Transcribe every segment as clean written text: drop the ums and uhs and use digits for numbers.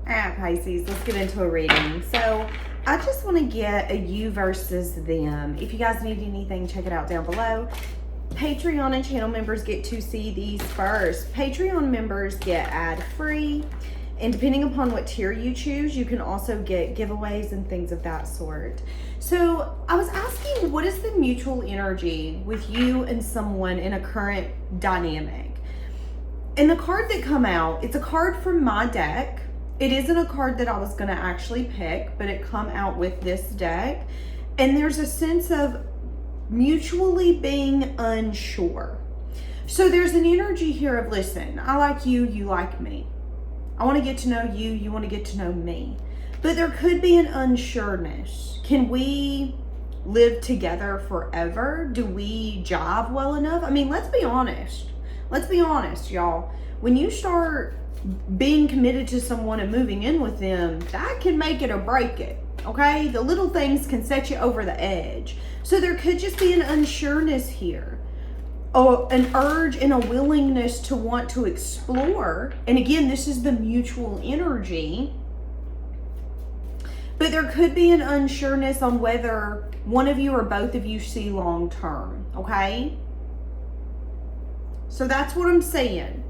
Alright, Pisces, let's get into a reading. So, I just want to get a you versus them. If you guys need anything, check it out down below. Patreon and channel members get to see these first. Patreon members get ad-free. And depending upon what tier you choose, you can also get giveaways and things of that sort. So I was asking, what is the mutual energy with you and someone in a current dynamic? And the card that come out, it's a card from my deck. It isn't a card that I was going to actually pick, but it come out with this deck. And there's a sense of mutually being unsure. So there's an energy here of, listen, I like you, you like me. I want to get to know you, you want to get to know me. But there could be an unsureness. Can we live together forever? Do we jive well enough? I mean, let's be honest. Let's be honest, y'all. When you start being committed to someone and moving in with them, that can make it or break it, okay? The little things can set you over the edge. So there could just be an unsureness here. Oh, an urge and a willingness to want to explore. And again, this is the mutual energy. But there could be an unsureness on whether one of you or both of you see long term, okay? So that's what I'm saying.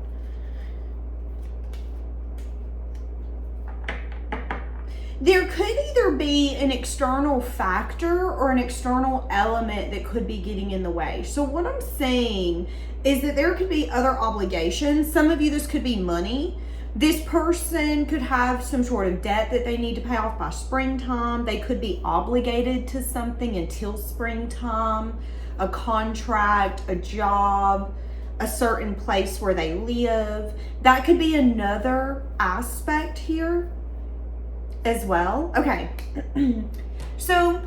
There could either be an external factor or an external element that could be getting in the way. So what I'm saying is that there could be other obligations. Some of you, this could be money. This person could have some sort of debt that they need to pay off by springtime. They could be obligated to something until springtime, a contract, a job, a certain place where they live. That could be another aspect here as well. Okay. So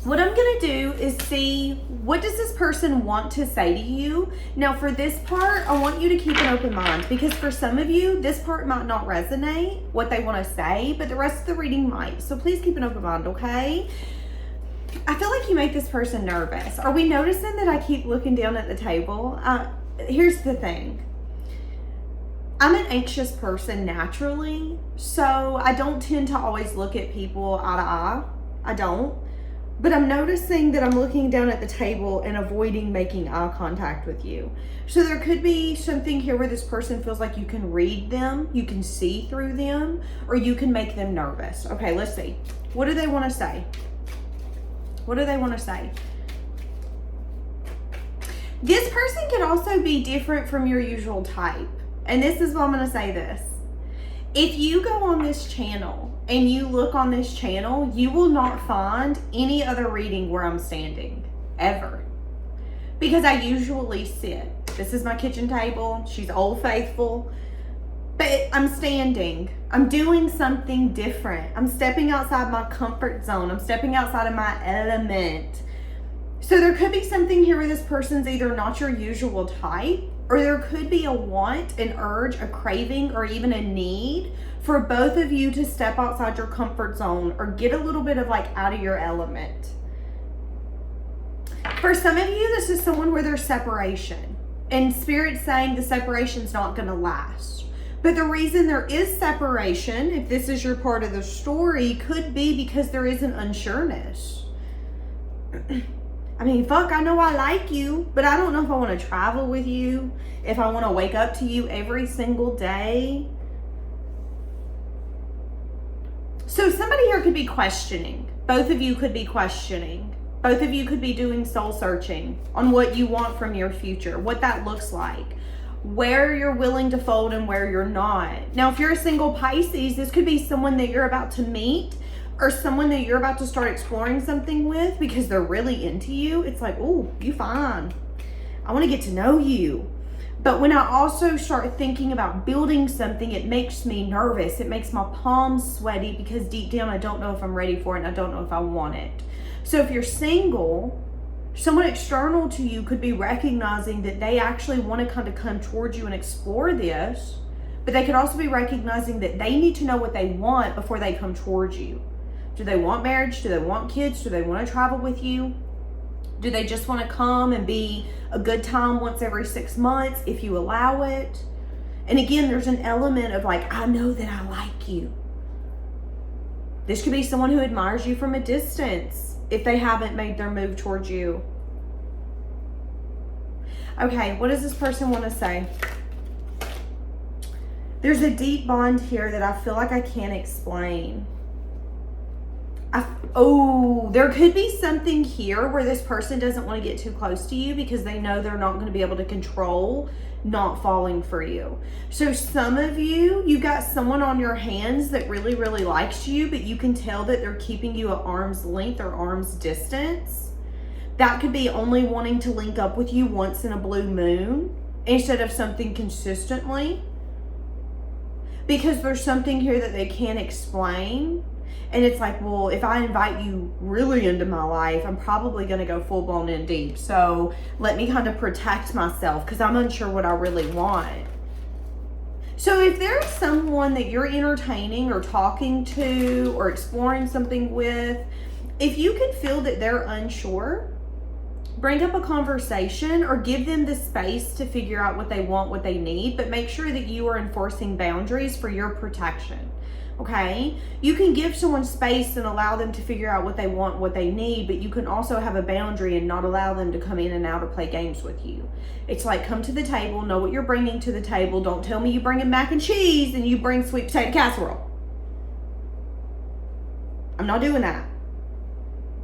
what I'm going to do is see, what does this person want to say to you? Now for this part, I want you to keep an open mind, because for some of you, this part might not resonate, what they want to say, but the rest of the reading might. So please keep an open mind, okay? I feel like you make this person nervous. Are we noticing that I keep looking down at the table? Here's the thing. I'm an anxious person naturally, so I don't tend to always look at people eye to eye. I don't. But I'm noticing that I'm looking down at the table and avoiding making eye contact with you. So there could be something here where this person feels like you can read them, you can see through them, or you can make them nervous. Okay, let's see. What do they want to say? What do they want to say? This person could also be different from your usual type. And this is why I'm going to say this. If you go on this channel and you look on this channel, you will not find any other reading where I'm standing, ever. Because I usually sit. This is my kitchen table. She's old faithful. But I'm standing. I'm doing something different. I'm stepping outside my comfort zone. I'm stepping outside of my element. So there could be something here where this person's either not your usual type, or there could be a want, an urge, a craving, or even a need for both of you to step outside your comfort zone or get a little bit of like out of your element. For some of you, this is someone where there's separation. And Spirit's saying the separation's not going to last. But the reason there is separation, if this is your part of the story, could be because there is an unsureness. I mean, fuck, I know I like you, but I don't know if I want to travel with you, if I want to wake up to you every single day. So somebody here could be questioning. Both of you could be questioning. Both of you could be doing soul searching on what you want from your future, what that looks like, where you're willing to fold and where you're not. Now, if you're a single Pisces, this could be someone that you're about to meet, or someone that you're about to start exploring something with because they're really into you. It's like, oh, you fine. I want to get to know you. But when I also start thinking about building something, it makes me nervous. It makes my palms sweaty because deep down, I don't know if I'm ready for it and I don't know if I want it. So if you're single, someone external to you could be recognizing that they actually want to kind of come towards you and explore this, but they could also be recognizing that they need to know what they want before they come towards you. Do they want marriage? Do they want kids? Do they want to travel with you? Do they just want to come and be a good time once every 6 months if you allow it? And again, there's an element of like, I know that I like you. This could be someone who admires you from a distance if they haven't made their move towards you. Okay, what does this person want to say? There's a deep bond here that I feel like I can't explain. There could be something here where this person doesn't want to get too close to you because they know they're not going to be able to control not falling for you. So some of you, you've got someone on your hands that really, really likes you, but you can tell that they're keeping you at arm's length or arm's distance. That could be only wanting to link up with you once in a blue moon instead of something consistently. Because there's something here that they can't explain. And it's like, well, if I invite you really into my life, I'm probably going to go full blown in deep. So let me kind of protect myself because I'm unsure what I really want. So if there's someone that you're entertaining or talking to or exploring something with, if you can feel that they're unsure, bring up a conversation or give them the space to figure out what they want, what they need, but make sure that you are enforcing boundaries for your protection. Okay, you can give someone space and allow them to figure out what they want, what they need, but you can also have a boundary and not allow them to come in and out or play games with you. It's like, come to the table, know what you're bringing to the table. Don't tell me you bring in mac and cheese and you bring sweet potato casserole. I'm not doing that.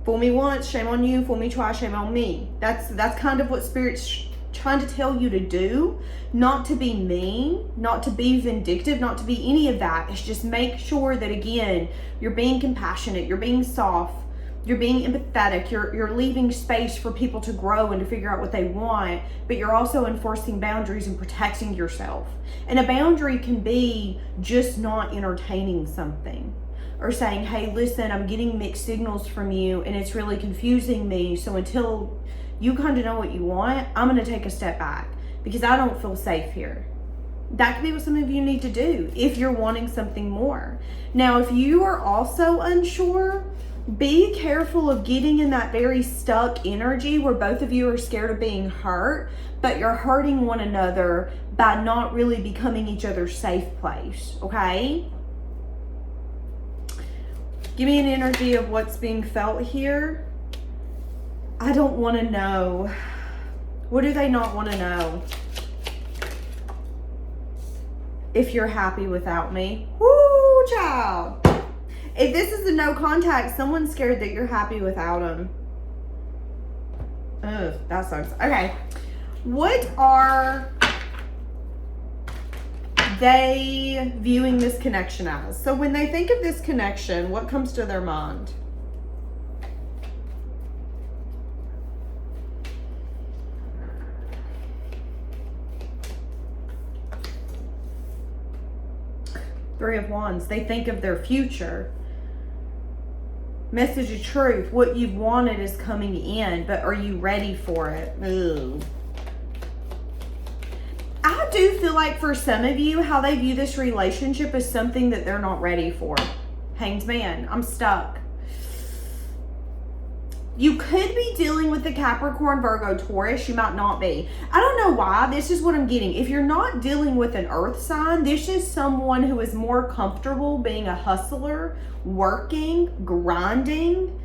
Fool me once, shame on you. Fool me twice, shame on me. That's kind of what Spirit's trying to tell you to do. Not to be mean, not to be vindictive, not to be any of that. It's just make sure that, again, you're being compassionate, you're being soft, you're being empathetic, you're leaving space for people to grow and to figure out what they want, but you're also enforcing boundaries and protecting yourself. And a boundary can be just not entertaining something. Or saying, hey, listen, I'm getting mixed signals from you and it's really confusing me. So until you kind of know what you want, I'm going to take a step back because I don't feel safe here. That could be what some of you need to do if you're wanting something more. Now, if you are also unsure, be careful of getting in that very stuck energy where both of you are scared of being hurt, but you're hurting one another by not really becoming each other's safe place, okay? Give me an energy of what's being felt here. I don't want to know. What do they not want to know? If you're happy without me. Woo, child. If this is a no contact, someone's scared that you're happy without them. Ugh, that sucks. Okay. What are they viewing this connection as? So when they think of this connection, what comes to their mind? Three of Wands. They think of their future. Message of truth. What you've wanted is coming in, but are you ready for it? Ooh. I do feel like for some of you, how they view this relationship is something that they're not ready for. Hanged Man, I'm stuck. You could be dealing with the Capricorn, Virgo, Taurus. You might not be. I don't know why. This is what I'm getting. If you're not dealing with an earth sign, this is someone who is more comfortable being a hustler, working, grinding,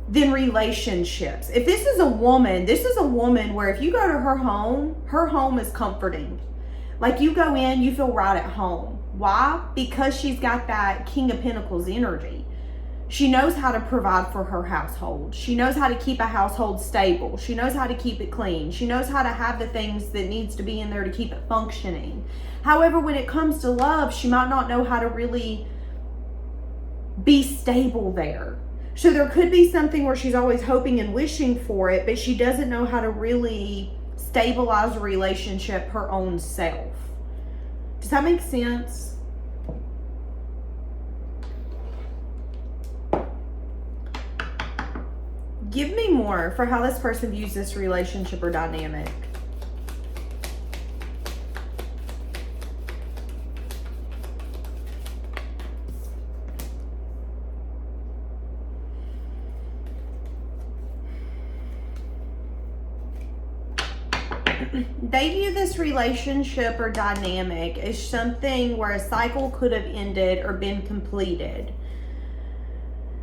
than relationships. If this is a woman where if you go to her home is comforting. Like you go in, you feel right at home. Why? Because she's got that King of Pentacles energy. She knows how to provide for her household. She knows how to keep a household stable. She knows how to keep it clean. She knows how to have the things that needs to be in there to keep it functioning. However, when it comes to love, she might not know how to really be stable there. So there could be something where she's always hoping and wishing for it, but she doesn't know how to really stabilize a relationship her own self. Does that make sense? Give me more for how this person views this relationship or dynamic. They view this relationship or dynamic as something where a cycle could have ended or been completed.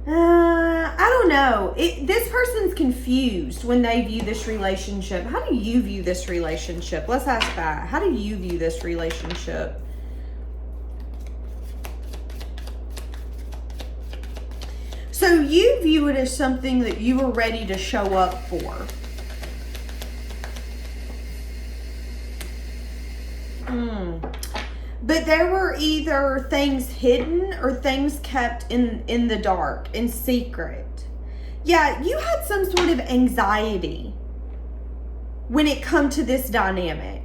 I don't know. This person's confused when they view this relationship. How do you view this relationship? Let's ask that. How do you view this relationship? So you view it as something that you were ready to show up for. But there were either things hidden or things kept in the dark, in secret. Yeah, you had some sort of anxiety when it come to this dynamic.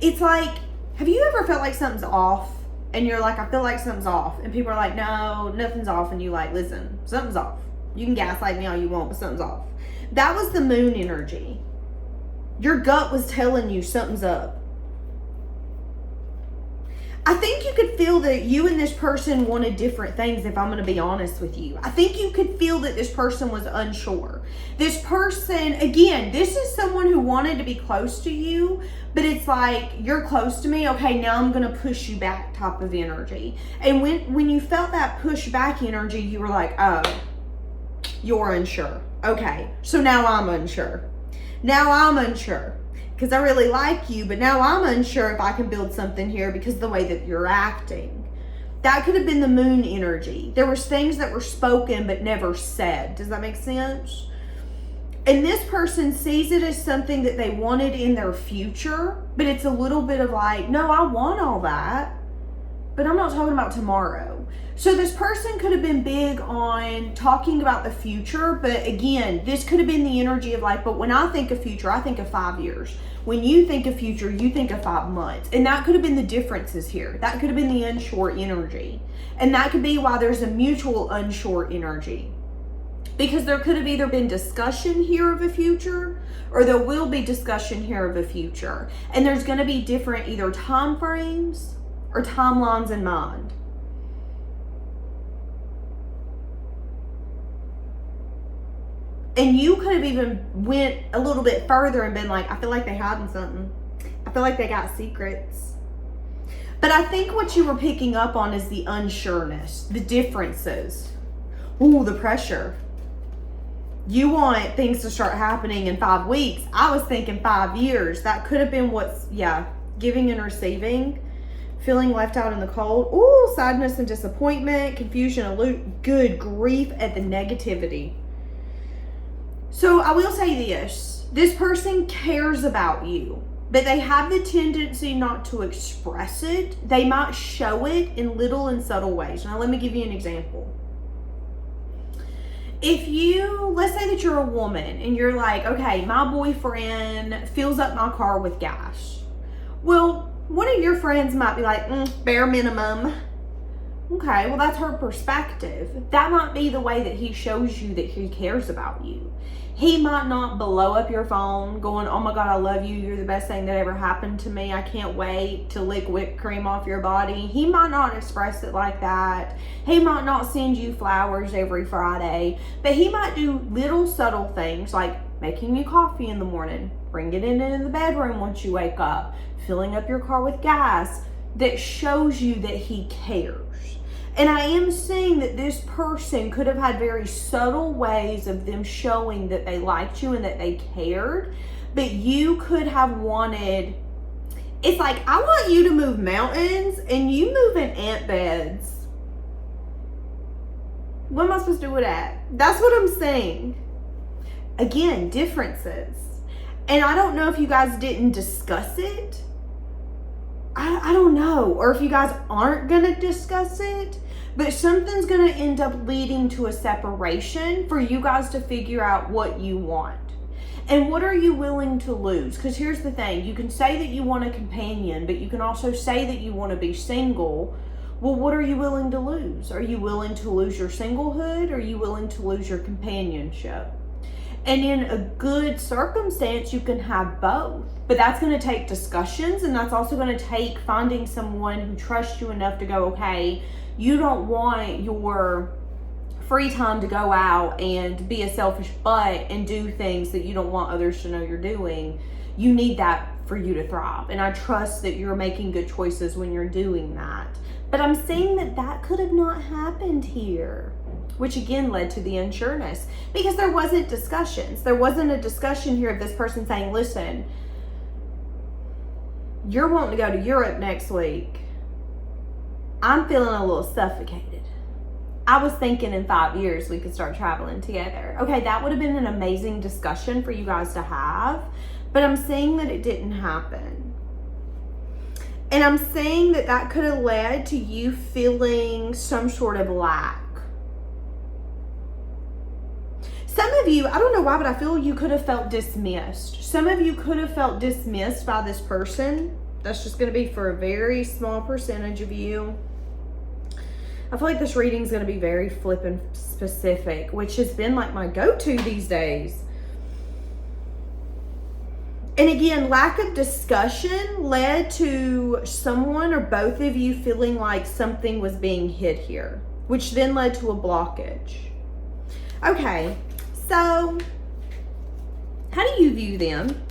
It's like, have you ever felt like something's off? And you're like, I feel like something's off. And people are like, no, nothing's off. And you like, listen, something's off. You can gaslight me all you want, but something's off. That was the moon energy. Your gut was telling you something's up. I think you could feel that you and this person wanted different things, if I'm going to be honest with you. I think you could feel that this person was unsure. This person, again, this is someone who wanted to be close to you, but it's like, you're close to me, okay, now I'm going to push you back type of energy. And when you felt that push back energy, you were like, oh, you're unsure. Okay, so now I'm unsure. Now I'm unsure. Because I really like you, but now I'm unsure if I can build something here because of the way that you're acting. That could have been the moon energy. There was things that were spoken but never said. Does that make sense? And this person sees it as something that they wanted in their future, but it's a little bit of like, no, I want all that, but I'm not talking about tomorrow. So this person could have been big on talking about the future, but again, this could have been the energy of like, but when I think of future, I think of 5 years. When you think of future, you think of 5 months. And that could have been the differences here. That could have been the unsure energy. And that could be why there's a mutual unsure energy. Because there could have either been discussion here of a future, or there will be discussion here of a future. And there's going to be different either time frames or timelines in mind. And you could have even went a little bit further and been like, I feel like they hiding something. I feel like they got secrets. But I think what you were picking up on is the unsureness, the differences. Ooh, the pressure. You want things to start happening in 5 weeks. I was thinking 5 years. That could have been what's, giving and receiving. Feeling left out in the cold. Ooh, sadness and disappointment, confusion, good grief at the negativity. So I will say this person cares about you, but they have the tendency not to express it. They might show it in little and subtle ways. Now let me give you an example. If let's say that you're a woman and you're like, okay, my boyfriend fills up my car with gas. Well, one of your friends might be like, bare minimum. Okay, well that's her perspective. That might be the way that he shows you that he cares about you. He might not blow up your phone going, oh my God, I love you. You're the best thing that ever happened to me. I can't wait to lick whipped cream off your body. He might not express it like that. He might not send you flowers every Friday, but he might do little subtle things like making you coffee in the morning, bringing it into the bedroom once you wake up, filling up your car with gas that shows you that he cares. And I am saying that this person could have had very subtle ways of them showing that they liked you and that they cared, but you could have wanted, it's like, I want you to move mountains and you move in ant beds. What am I supposed to do with that? That's what I'm saying. Again, differences. And I don't know if you guys didn't discuss it. I don't know, or if you guys aren't gonna discuss it, but something's gonna end up leading to a separation for you guys to figure out what you want. And what are you willing to lose? Because here's the thing, you can say that you want a companion, but you can also say that you want to be single. Well, what are you willing to lose? Are you willing to lose your singlehood? Or are you willing to lose your companionship? And in a good circumstance, you can have both. But that's going to take discussions, and that's also going to take finding someone who trusts you enough to go, okay, you don't want your free time to go out and be a selfish butt and do things that you don't want others to know you're doing. You need that for you to thrive. And I trust that you're making good choices when you're doing that. But I'm saying that that could have not happened here. which again led to the unsureness, because there wasn't discussions. There wasn't a discussion here of this person saying, listen, you're wanting to go to Europe next week. I'm feeling a little suffocated. I was thinking in 5 years we could start traveling together. Okay, that would have been an amazing discussion for you guys to have, but I'm saying that it didn't happen. And I'm saying that that could have led to you feeling some sort of lack. Some of you, I don't know why, but I feel you could have felt dismissed. Some of you could have felt dismissed by this person. That's just going to be for a very small percentage of you. I feel like this reading is going to be very flippin' specific, which has been like my go-to these days. And again, lack of discussion led to someone or both of you feeling like something was being hid here, which then led to a blockage. Okay, so how do you view them?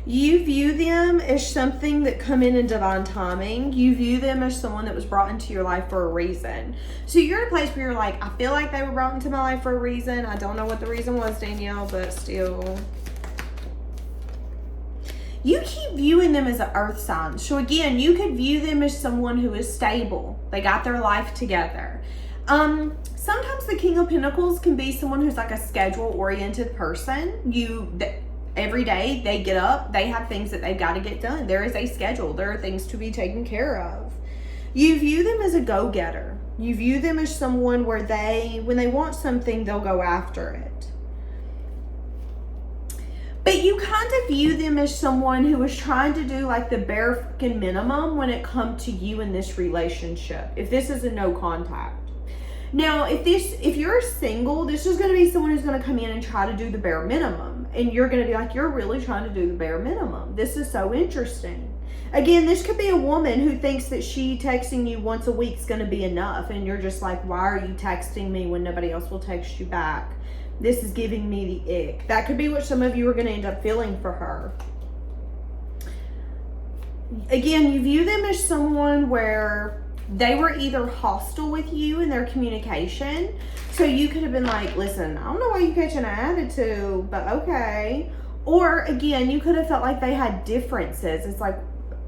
You view them as something that come in divine timing. You view them as someone that was brought into your life for a reason. So you're in a place where you're like, I feel like they were brought into my life for a reason. I don't know what the reason was, Danielle, but still. You keep viewing them as an earth sign. So again, you could view them as someone who is stable. They got their life together. Sometimes the King of Pentacles can be someone who's like a schedule-oriented person. Every day they get up, they have things that they've got to get done. There is a schedule. There are things to be taken care of. You view them as a go-getter. You view them as someone where when they want something, they'll go after it. But you kind of view them as someone who is trying to do like the bare fucking minimum when it comes to you in this relationship. If this is a no contact. Now, if you're single, this is going to be someone who's going to come in and try to do the bare minimum. And you're going to be like, you're really trying to do the bare minimum. This is so interesting. Again, this could be a woman who thinks that she texting you once a week is going to be enough. And you're just like, why are you texting me when nobody else will text you back? This is giving me the ick. That could be what some of you are going to end up feeling for her. Again, you view them as someone where they were either hostile with you in their communication. So you could have been like, listen, I don't know why you catch an attitude, but okay. Or again, you could have felt like they had differences. It's like,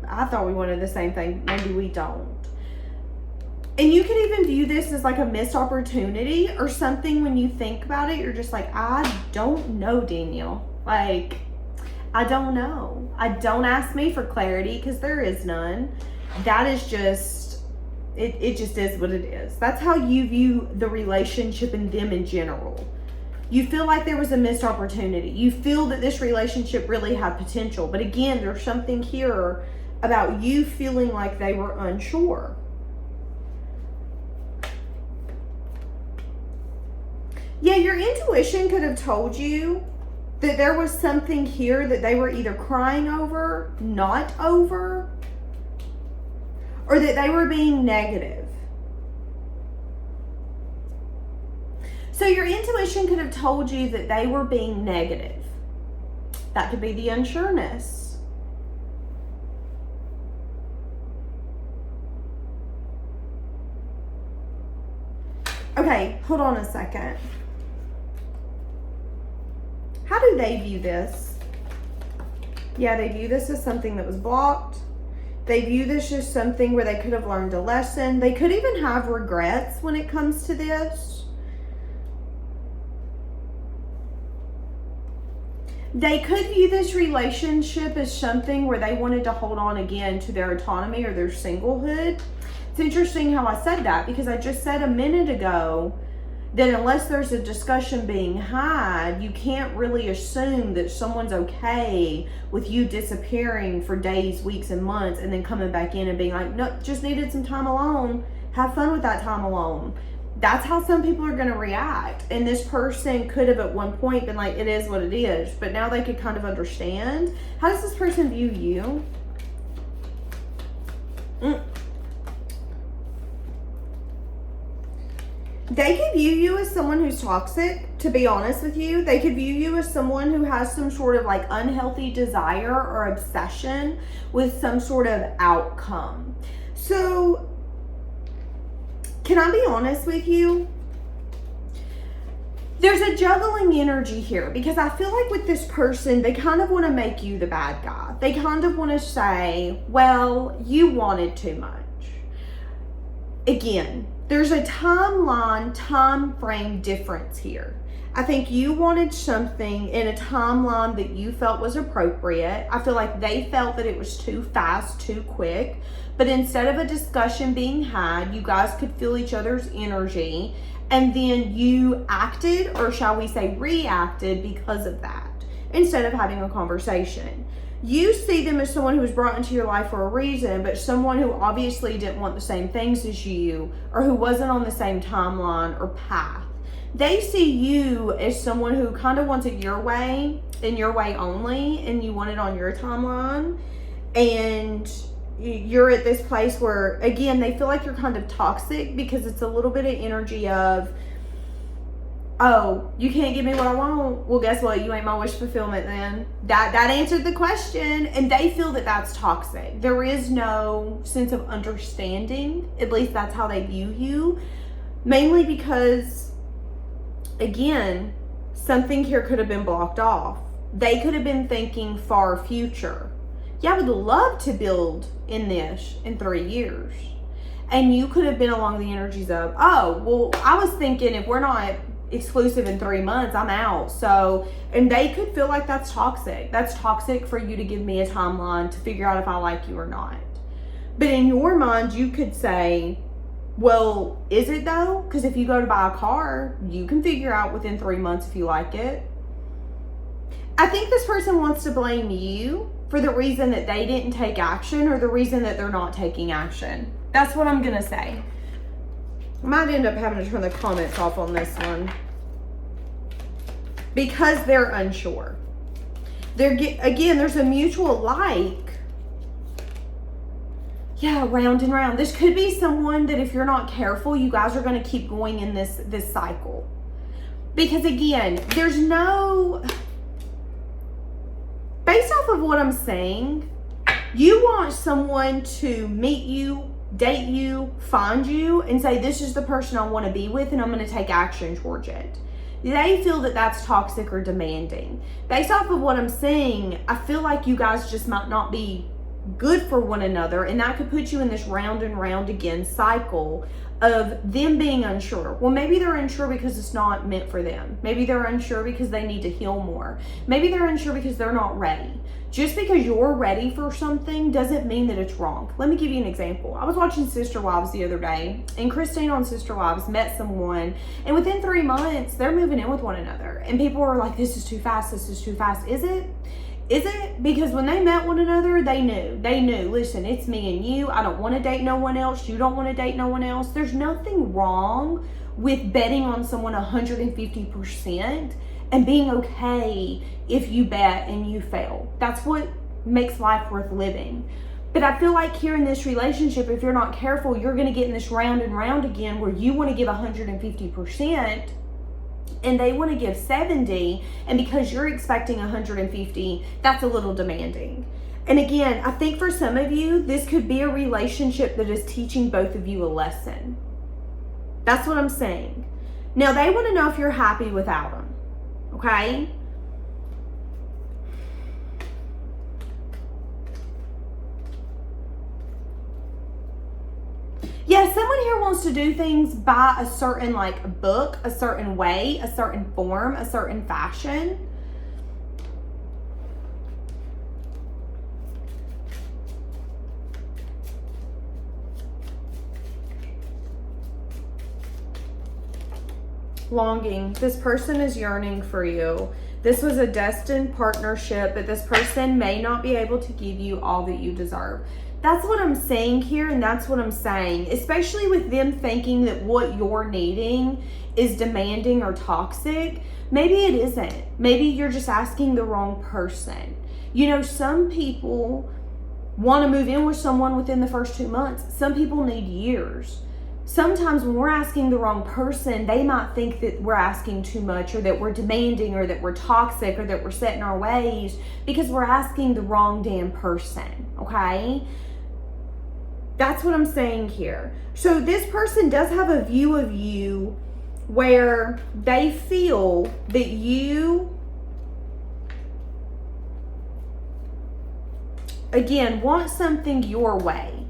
I thought we wanted the same thing. Maybe we don't. And you could even view this as like a missed opportunity or something. When you think about it, you're just like, I don't know, Danielle. Like, I don't know. Don't ask me for clarity because there is none. That is just, it just is what it is. That's how you view the relationship and them in general. You feel like there was a missed opportunity. You feel that this relationship really had potential. But again, there's something here about you feeling like they were unsure. Yeah, your intuition could have told you that there was something here that they were either crying over, not over, or that they were being negative. So your intuition could have told you that they were being negative. That could be the unsureness. Okay, hold on a second. How do they view this? Yeah, they view this as something that was blocked. They view this as something where they could have learned a lesson. They could even have regrets when it comes to this. They could view this relationship as something where they wanted to hold on again to their autonomy or their singlehood. It's interesting how I said that, because I just said a minute ago that unless there's a discussion being had, you can't really assume that someone's okay with you disappearing for days, weeks, and months, and then coming back in and being like, no, just needed some time alone. Have fun with that time alone. That's how some people are going to react. And this person could have at one point been like, it is what it is. But now they could kind of understand. How does this person view you? They could view you as someone who's toxic, to be honest with you. They could view you as someone who has some sort of like unhealthy desire or obsession with some sort of outcome. So, can I be honest with you? There's a juggling energy here because I feel like with this person, they kind of want to make you the bad guy. They kind of want to say, well, you wanted too much. Again, there's a time frame difference here. I think you wanted something in a timeline that you felt was appropriate. I feel like they felt that it was too fast, too quick. But instead of a discussion being had, you guys could feel each other's energy. And then you acted, or shall we say reacted, because of that, instead of having a conversation. You see them as someone who was brought into your life for a reason, but someone who obviously didn't want the same things as you, or who wasn't on the same timeline or path. They see you as someone who kind of wants it your way, and your way only, and you want it on your timeline. And you're at this place where, again, they feel like you're kind of toxic because it's a little bit of energy of, oh, you can't give me what I want. Well, guess what? You ain't my wish fulfillment then. That answered the question. And they feel that that's toxic. There is no sense of understanding. At least that's how they view you. Mainly because, again, something here could have been blocked off. They could have been thinking far future. Yeah, I would love to build in this in 3 years. And you could have been along the energies of, oh, well, I was thinking if we're not exclusive in 3 months, I'm out. So, and they could feel like that's toxic. That's toxic for you to give me a timeline to figure out if I like you or not. But in your mind, you could say, well, is it though? Because if you go to buy a car, you can figure out within 3 months if you like it. I think this person wants to blame you for the reason that they didn't take action, or the reason that they're not taking action. That's what I'm going to say. I might end up having to turn the comments off on this one. Because they're unsure. Again, there's a mutual like. Yeah, round and round. This could be someone that if you're not careful, you guys are going to keep going in this cycle. Because again, there's no... Based off of what I'm saying, you want someone to meet you, date you, find you, and say, this is the person I want to be with, and I'm going to take action towards it. They feel that that's toxic or demanding. Based off of what I'm saying, I feel like you guys just might not be good for one another, and that could put you in this round and round again cycle of them being unsure. Well, maybe they're unsure because it's not meant for them. Maybe they're unsure because they need to heal more. Maybe they're unsure because they're not ready. Just because you're ready for something doesn't mean that it's wrong. Let me give you an example. I was watching Sister Wives the other day, and Christine on Sister Wives met someone, and within 3 months, they're moving in with one another. And people were like, this is too fast, this is too fast. Is it? Is it? Because when they met one another, they knew, listen, it's me and you. I don't want to date no one else. You don't want to date no one else. There's nothing wrong with betting on someone 150% and being okay if you bet and you fail. That's what makes life worth living. But I feel like here in this relationship, if you're not careful, you're going to get in this round and round again where you want to give 150%. And they want to give 70, and because you're expecting 150, that's a little demanding. And again, I think for some of you, this could be a relationship that is teaching both of you a lesson. That's what I'm saying. Now, they want to know if you're happy without them, okay? Yeah, someone here wants to do things by a certain book, a certain way, a certain form, a certain fashion. Longing. This person is yearning for you. This was a destined partnership, but this person may not be able to give you all that you deserve. That's what I'm saying here, and that's what I'm saying, especially with them thinking that what you're needing is demanding or toxic. Maybe it isn't. Maybe you're just asking the wrong person. You know, some people want to move in with someone within the first 2 months. Some people need years. Sometimes when we're asking the wrong person, they might think that we're asking too much, or that we're demanding, or that we're toxic, or that we're set in our ways, because we're asking the wrong damn person, okay? That's what I'm saying here. So this person does have a view of you where they feel that you, again, want something your way.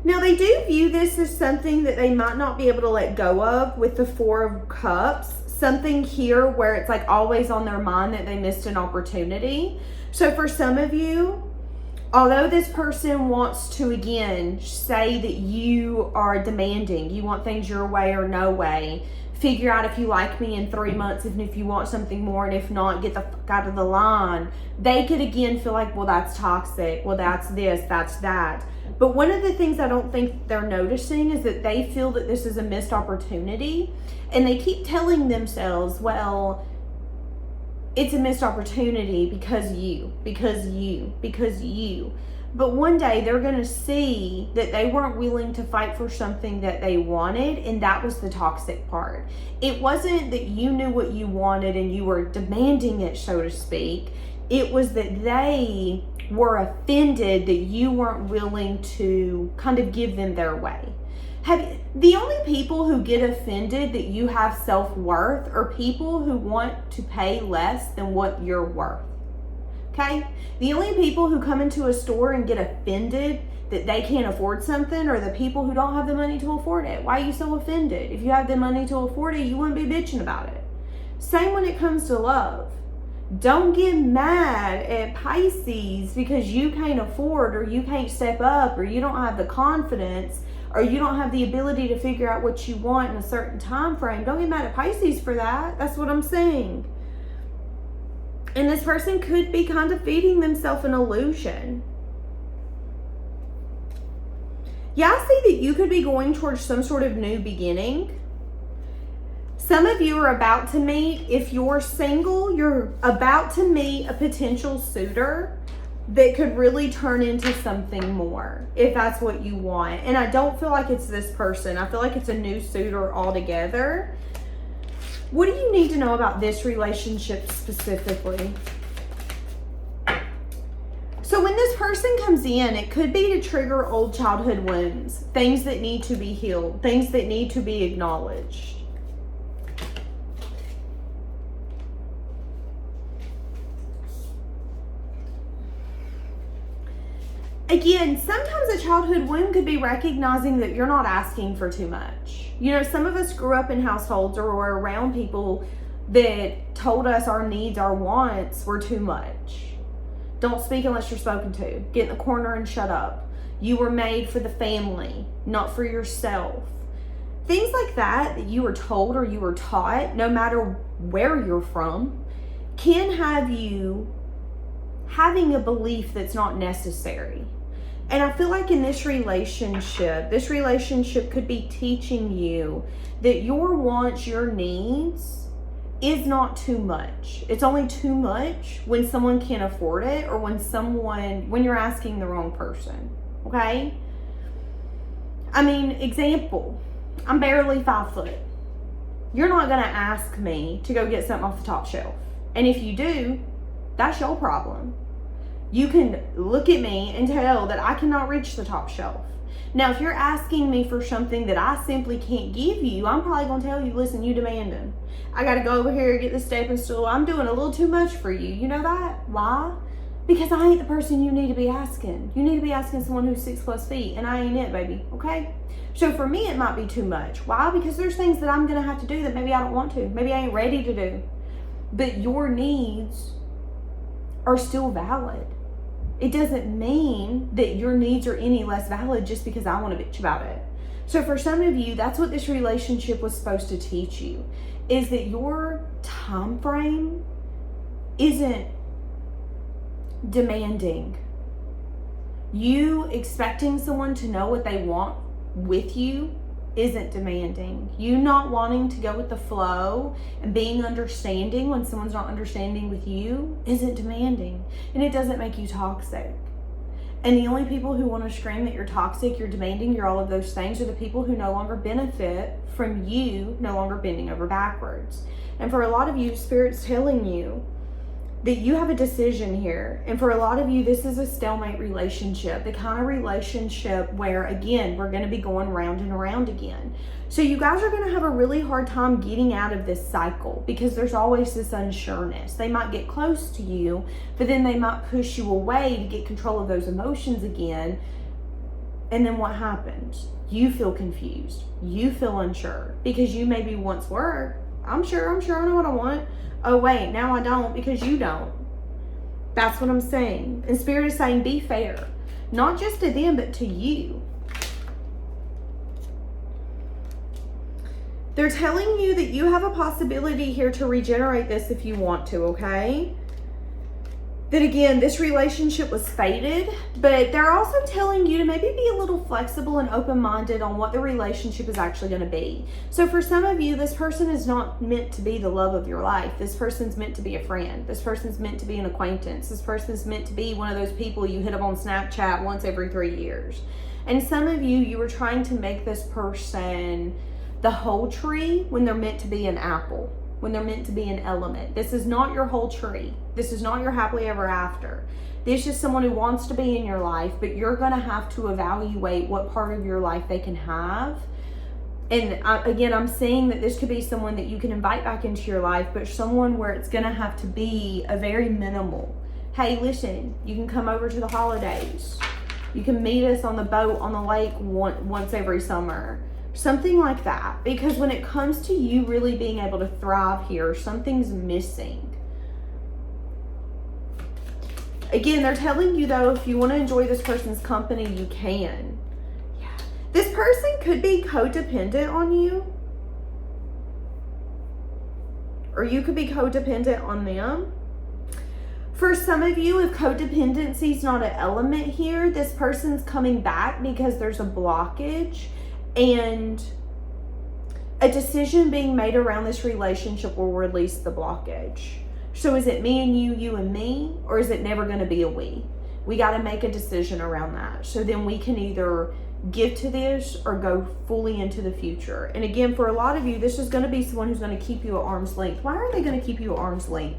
Now, they do view this as something that they might not be able to let go of with the Four of Cups. Something here where it's like always on their mind that they missed an opportunity. So for some of you, although this person wants to, again, say that you are demanding, you want things your way or no way, figure out if you like me in 3 months, and if you want something more, and if not, get the fuck out of the line. They could, again, feel like, well, that's toxic. Well, that's this, that's that. But one of the things I don't think they're noticing is that they feel that this is a missed opportunity. And they keep telling themselves, well, it's a missed opportunity because you. But one day they're going to see that they weren't willing to fight for something that they wanted. And that was the toxic part. It wasn't that you knew what you wanted and you were demanding it, so to speak. It was that they were offended that you weren't willing to kind of give them their way. The only people who get offended that you have self-worth are people who want to pay less than what you're worth. Okay? The only people who come into a store and get offended that they can't afford something are the people who don't have the money to afford it. Why are you so offended? If you have the money to afford it, you wouldn't be bitching about it. Same when it comes to love. Don't get mad at Pisces because you can't afford, or you can't step up, or you don't have the confidence, or you don't have the ability to figure out what you want in a certain time frame. Don't get mad at Pisces for that. That's what I'm saying. And this person could be kind of feeding themselves an illusion. Yeah, I see that you could be going towards some sort of new beginning. Some of you are about to meet, if you're single, you're about to meet a potential suitor that could really turn into something more, if that's what you want. And I don't feel like it's this person. I feel like it's a new suitor altogether. What do you need to know about this relationship specifically? So when this person comes in, it could be to trigger old childhood wounds, things that need to be healed, things that need to be acknowledged. Again, sometimes a childhood wound could be recognizing that you're not asking for too much. You know, some of us grew up in households or were around people that told us our needs, our wants were too much. Don't speak unless you're spoken to. Get in the corner and shut up. You were made for the family, not for yourself. Things like that you were told or you were taught, no matter where you're from, can have you having a belief that's not necessary. And I feel like in this relationship could be teaching you that your wants, your needs is not too much. It's only too much when someone can't afford it, or when you're asking the wrong person, okay? I mean, example, I'm barely 5 foot. You're not gonna ask me to go get something off the top shelf. And if you do, that's your problem. You can look at me and tell that I cannot reach the top shelf. Now, if you're asking me for something that I simply can't give you, I'm probably going to tell you, listen, you demanding. I got to go over here and get the stepping stool. I'm doing a little too much for you. You know that? Why? Because I ain't the person you need to be asking. You need to be asking someone who's 6+ feet, and I ain't it, baby. Okay? So for me, it might be too much. Why? Because there's things that I'm going to have to do that maybe I don't want to. Maybe I ain't ready to do. But your needs are still valid. It doesn't mean that your needs are any less valid just because I want to bitch about it. So for some of you, that's what this relationship was supposed to teach you, is that your time frame isn't demanding. You expecting someone to know what they want with you isn't demanding. You not wanting to go with the flow and being understanding when someone's not understanding with you isn't demanding. And it doesn't make you toxic. And the only people who want to scream that you're toxic, you're demanding, you're all of those things, are the people who no longer benefit from you no longer bending over backwards. And for a lot of you, Spirit's telling you that you have a decision here. And for a lot of you, this is a stalemate relationship, the kind of relationship where, again, we're going to be going round and around again. So you guys are going to have a really hard time getting out of this cycle because there's always this unsureness. They might get close to you, but then they might push you away to get control of those emotions again. And then what happens? You feel confused. You feel unsure because you maybe once were, I'm sure I know what I want. Oh wait, now I don't because you don't. That's what I'm saying. And Spirit is saying be fair. Not just to them, but to you. They're telling you that you have a possibility here to regenerate this if you want to, okay? That again, this relationship was fated, but they're also telling you to maybe be a little flexible and open-minded on what the relationship is actually going to be. So for some of you, this person is not meant to be the love of your life. This person's meant to be a friend. This person's meant to be an acquaintance. This person's meant to be one of those people you hit up on Snapchat once every 3 years. And some of you were trying to make this person the whole tree when they're meant to be an apple, when they're meant to be an element. This is not your whole tree. This is not your happily ever after. This is someone who wants to be in your life, but you're going to have to evaluate what part of your life they can have. And again, I'm saying that this could be someone that you can invite back into your life, but someone where it's going to have to be a very minimal. Hey, listen, you can come over to the holidays. You can meet us on the boat on the lake once every summer. Something like that. Because when it comes to you really being able to thrive here, something's missing. Again, they're telling you though, if you want to enjoy this person's company, you can. Yeah. This person could be codependent on you. Or you could be codependent on them. For some of you, if codependency is not an element here, this person's coming back because there's a blockage and a decision being made around this relationship will release the blockage. So is it me and you and me, or is it never going to be a we? We got to make a decision around that. So then we can either give to this or go fully into the future. And again, for a lot of you, this is going to be someone who's going to keep you at arm's length. Why are they going to keep you at arm's length?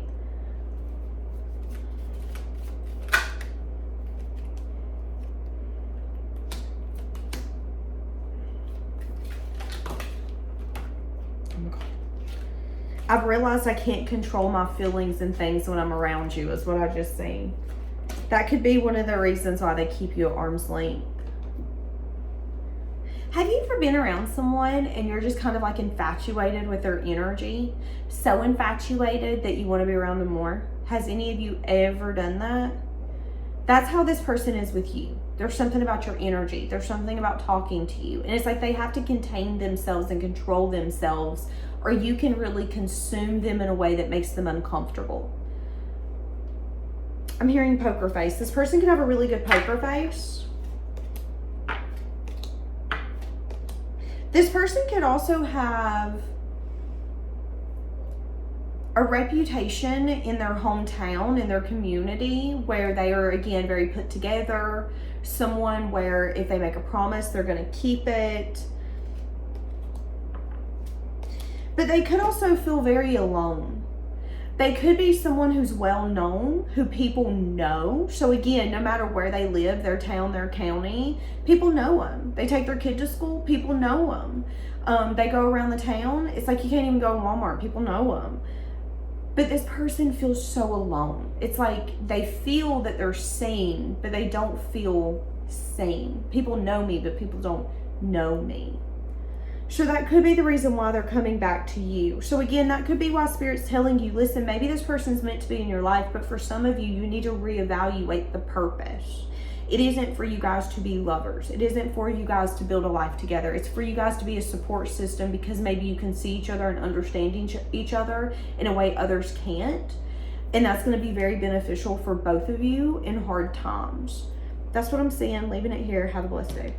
I've realized I can't control my feelings and things when I'm around you, is what I just seen. That could be one of the reasons why they keep you at arm's length. Have you ever been around someone and you're just kind of like infatuated with their energy? So infatuated that you want to be around them more? Has any of you ever done that? That's how this person is with you. There's something about your energy. There's something about talking to you. And it's like they have to contain themselves and control themselves, or you can really consume them in a way that makes them uncomfortable. I'm hearing poker face. This person could have a really good poker face. This person could also have a reputation in their hometown, in their community, where they are, again, very put together. Someone where if they make a promise, they're going to keep it. But they could also feel very alone. They could be someone who's well known, who people know. So again, no matter where they live, their town, their county, people know them. They take their kid to school, people know them. They go around the town. It's like you can't even go to Walmart, people know them. But this person feels so alone. It's like they feel that they're seen, but they don't feel seen. People know me, but people don't know me. So that could be the reason why they're coming back to you. So again, that could be why Spirit's telling you, listen, maybe this person's meant to be in your life, but for some of you, you need to reevaluate the purpose. It isn't for you guys to be lovers. It isn't for you guys to build a life together. It's for you guys to be a support system, because maybe you can see each other and understand each other in a way others can't. And that's going to be very beneficial for both of you in hard times. That's what I'm seeing. Leaving it here. Have a blessed day.